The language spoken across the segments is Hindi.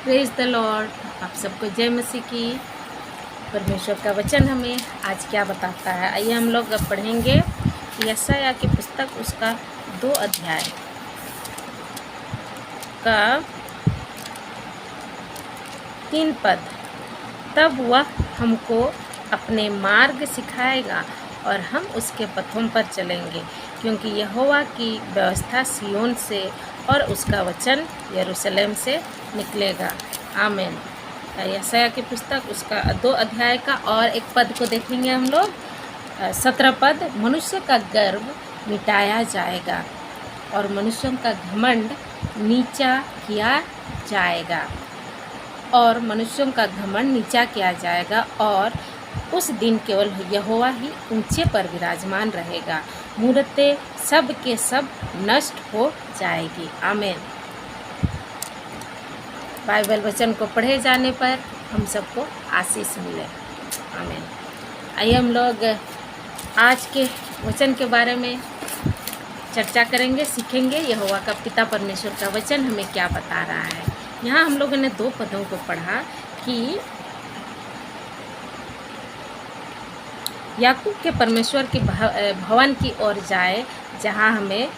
Praise the Lord. आप सबको जय मसीह की। परमेश्वर का वचन हमें आज क्या बताता है, आइए हम लोग अब पढ़ेंगे यशायाह की पुस्तक, उसका 2 अध्याय का 3 पद। तब वह हमको अपने मार्ग सिखाएगा और हम उसके पथों पर चलेंगे, क्योंकि यहोवा की व्यवस्था सिय्योन से और उसका वचन यरूशलेम से निकलेगा। आमीन। यशायाह की पुस्तक उसका 2 अध्याय का और 1 पद को देखेंगे हम लोग। 17 पद। मनुष्य का गर्व मिटाया जाएगा और मनुष्यों का घमंड नीचा किया जाएगा, और मनुष्यों का घमंड नीचा किया जाएगा, और उस दिन केवल यहोवा ही ऊंचे पर विराजमान रहेगा। मूरतें सब के सब नष्ट हो जाएगी। आमीन। बाइबल वचन को पढ़े जाने पर हम सबको आशीष मिले। आमीन। आइए हम लोग आज के वचन के बारे में चर्चा करेंगे, सीखेंगे यहोवा का पिता परमेश्वर का वचन हमें क्या बता रहा है। यहाँ हम लोगों ने 2 पदों को पढ़ा कि याकूब के परमेश्वर की भवन की ओर जाए, जहाँ हमें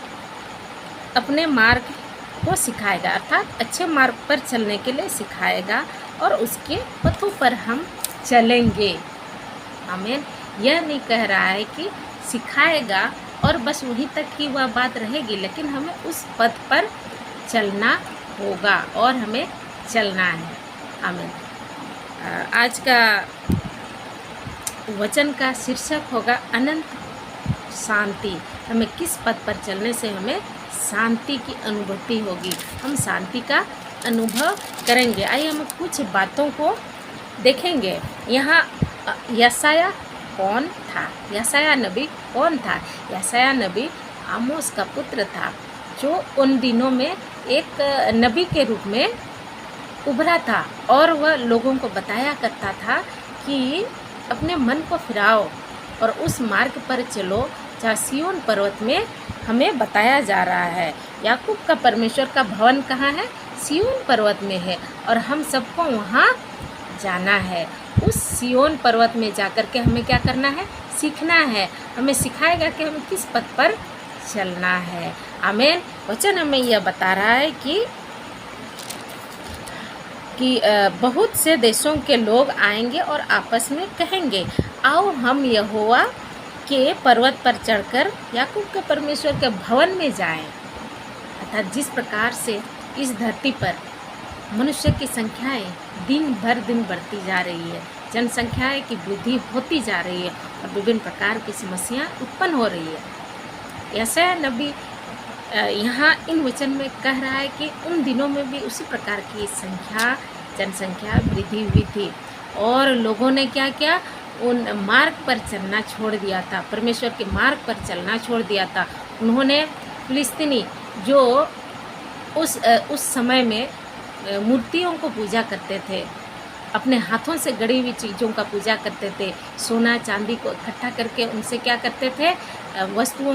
अपने मार्ग को सिखाएगा, अर्थात अच्छे मार्ग पर चलने के लिए सिखाएगा, और उसके पथों पर हम चलेंगे। आमीन। यह नहीं कह रहा है कि सिखाएगा और बस वहीं तक ही वह बात रहेगी, लेकिन हमें उस पथ पर चलना होगा और हमें चलना है। आमीन। आज का वचन का शीर्षक होगा अनंत शांति। हमें किस पथ पर चलने से हमें शांति की अनुभूति होगी, हम शांति का अनुभव करेंगे। आइए हम कुछ बातों को देखेंगे। यहाँ यशायाह कौन था? यशायाह नबी कौन था? यशायाह नबी आमोस का पुत्र था, जो उन दिनों में एक नबी के रूप में उभरा था, और वह लोगों को बताया करता था कि अपने मन को फिराओ और उस मार्ग पर चलो जहाँ सिय्योन पर्वत में हमें बताया जा रहा है। याकूब का परमेश्वर का भवन कहाँ है? सिय्योन पर्वत में है, और हम सबको वहाँ जाना है। उस सिय्योन पर्वत में जाकर के हमें क्या करना है? सीखना है। हमें सिखाएगा कि हमें किस पथ पर चलना है। आमीन। वचन हमें यह बता रहा है कि बहुत से देशों के लोग आएंगे और आपस में कहेंगे, आओ हम यहोवा के पर्वत पर चढ़कर याकूब के परमेश्वर के भवन में जाएं। अर्थात जिस प्रकार से इस धरती पर मनुष्य की संख्याएं दिन भर दिन बढ़ती जा रही है, जनसंख्याएं की वृद्धि होती जा रही है, और विभिन्न प्रकार की समस्याएं उत्पन्न हो रही है। यशायाह नबी यहाँ इन वचन में कह रहा है कि उन दिनों में भी उसी प्रकार की जनसंख्या वृद्धि हुई थी, और लोगों ने क्या किया? उन मार्ग पर चलना छोड़ दिया था, परमेश्वर के मार्ग पर चलना छोड़ दिया था। उन्होंने फिलिस्तीनी जो उस समय में मूर्तियों को पूजा करते थे, अपने हाथों से गढ़ी हुई चीज़ों का पूजा करते थे, सोना चांदी को इकट्ठा करके उनसे क्या करते थे? वस्तुओं